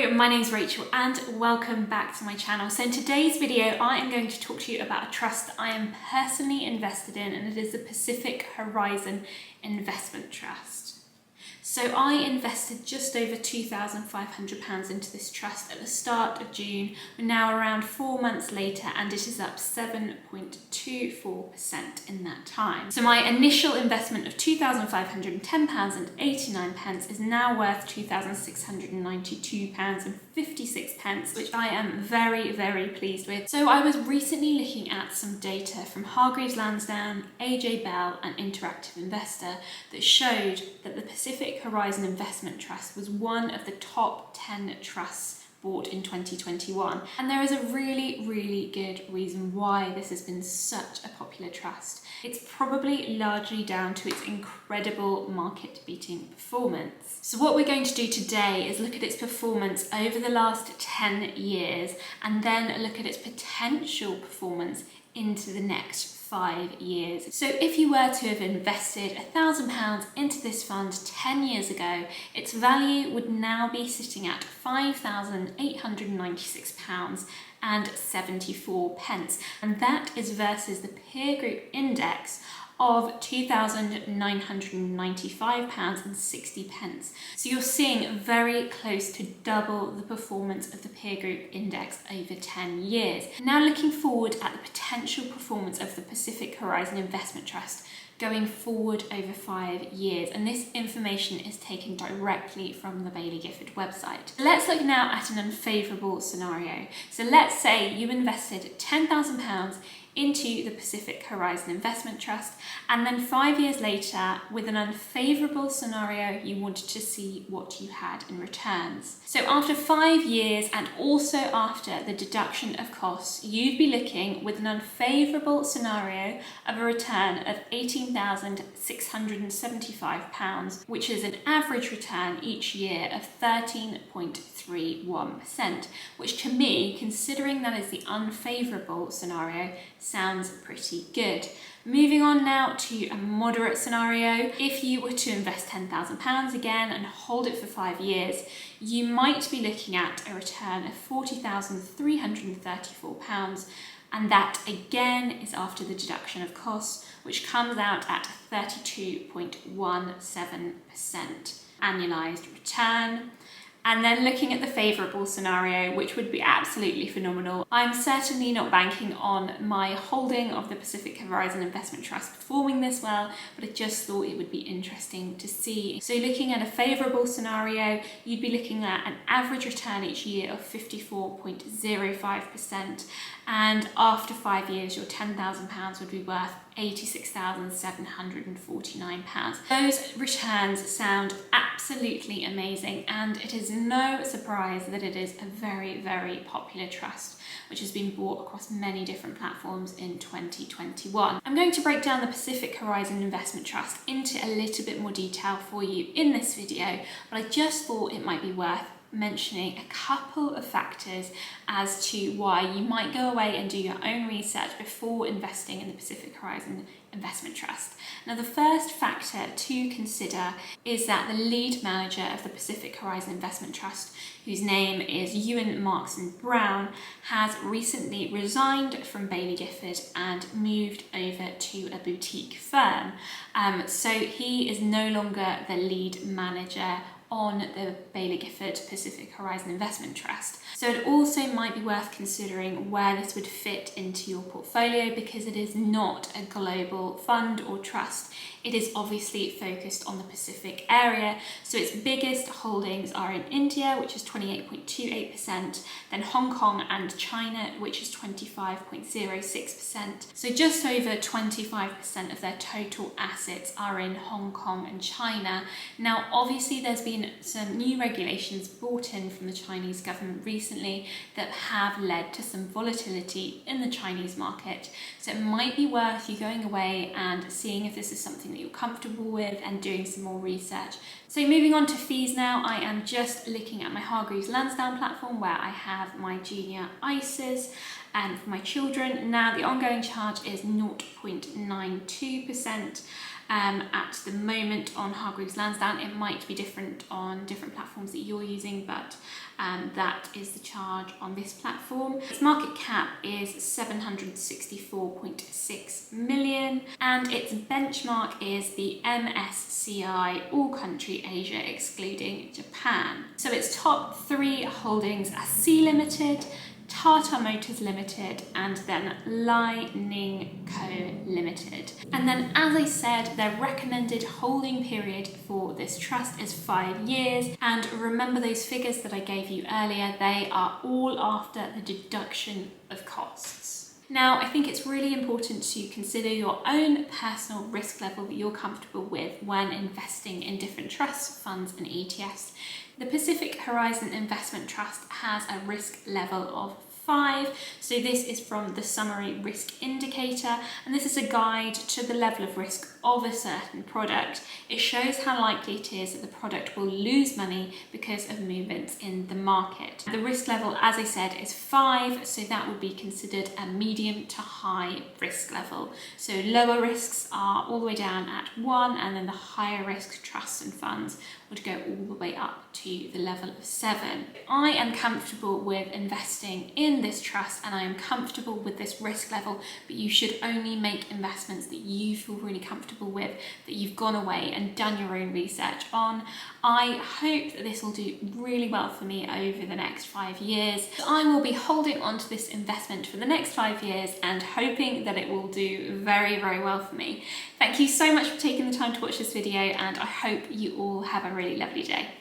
Hello, my name is Rachel and welcome back to my channel. So in today's video, I am going to talk to you about a trust that I am personally invested in, and it is the Pacific Horizon Investment Trust. So I invested just over £2,500 into this trust at the start of June. We're now around 4 months later and it is up 7.24% in that time. So my initial investment of £2,510.89 is now worth £2,692.56, which I am very, very pleased with. So I was recently looking at some data from Hargreaves Lansdown, AJ Bell and Interactive Investor that showed that the Pacific Horizon Investment Trust was one of the top 10 trusts bought in 2021. And there is a really good reason why this has been such a popular trust. It's probably largely down to its incredible market-beating performance. So what we're going to do today is look at its performance over the last 10 years and then look at its potential performance into the next 5 years. So if you were to have invested £1,000 into this fund 10 years ago, its value would now be sitting at £5,896.74, and that is versus the peer group index of £2,995.60. So you're seeing very close to double the performance of the peer group index over 10 years. Now looking forward at the potential performance of the Pacific Horizon Investment Trust going forward over 5 years, and this information is taken directly from the Baillie Gifford website. Let's look now at an unfavorable scenario. So let's say you invested £10,000 into the Pacific Horizon Investment Trust, and then 5 years later, with an unfavorable scenario, you wanted to see what you had in returns. So after 5 years and also after the deduction of costs, you'd be looking with an unfavorable scenario of a return of £18,675, which is an average return each year of 13.31%, which to me, considering that is the unfavorable scenario, sounds pretty good. Moving on now to a moderate scenario. If you were to invest £10,000 again and hold it for 5 years, you might be looking at a return of £40,334, and that again is after the deduction of costs, which comes out at 32.17% annualized return. And then looking at the favourable scenario, which would be absolutely phenomenal. I'm certainly not banking on my holding of the Pacific Horizon Investment Trust performing this well, but I just thought it would be interesting to see. So looking at a favourable scenario, you'd be looking at an average return each year of 54.05%. And after 5 years, your £10,000 would be worth £86,749. Those returns sound absolutely amazing, and it is no surprise that it is a very, very popular trust, which has been bought across many different platforms in 2021. I'm going to break down the Pacific Horizon Investment Trust into a little bit more detail for you in this video, but I just thought it might be worth mentioning a couple of factors as to why you might go away and do your own research before investing in the Pacific Horizon Investment Trust. Now, the first factor to consider is that the lead manager of the Pacific Horizon Investment Trust, whose name is Ewan Markson Brown, has recently resigned from Baillie Gifford and moved over to a boutique firm. So he is no longer the lead manager on the Baillie Gifford Pacific Horizon Investment Trust. So it also might be worth considering where this would fit into your portfolio, because it is not a global fund or trust. It is obviously focused on the Pacific area. So its biggest holdings are in India, which is 28.28%, then Hong Kong and China, which is 25.06%. So just over 25% of their total assets are in Hong Kong and China. Now, obviously there's been some new regulations brought in from the Chinese government recently that have led to some volatility in the Chinese market. So it might be worth you going away and seeing if this is something that you're comfortable with and doing some more research. So moving on to fees now, I am just looking at my Hargreaves Lansdown platform where I have my junior ISAs for my children. Now the ongoing charge is 0.92%. at the moment on Hargreaves Lansdown. It might be different on different platforms that you're using, but that is the charge on this platform. Its market cap is 764.6 million, and its benchmark is the MSCI All Country Asia excluding Japan. So its top 3 holdings are Sea Limited, Tata Motors Limited, and then Li-Ning Co Limited. And then, as I said, their recommended holding period for this trust is 5 years. And remember those figures that I gave you earlier, they are all after the deduction of costs. Now, I think it's really important to consider your own personal risk level that you're comfortable with when investing in different trusts, funds, and ETFs. The Pacific Horizon Investment Trust has a risk level of 5, so this is from the Summary Risk Indicator, and this is a guide to the level of risk of a certain product. It shows how likely it is that the product will lose money because of movements in the market. The risk level, as I said, is 5, so that would be considered a medium to high risk level. So lower risks are all the way down at 1, and then the higher risk trusts and funds would go all the way up to the level of 7. I am comfortable with investing in this trust, and I am comfortable with this risk level, but you should only make investments that you feel really comfortable with, that you've gone away and done your own research on. I hope that this will do really well for me over the next 5 years. I will be holding on to this investment for the next 5 years and hoping that it will do very, very well for me. Thank you so much for taking the time to watch this video, and I hope you all have a really lovely day.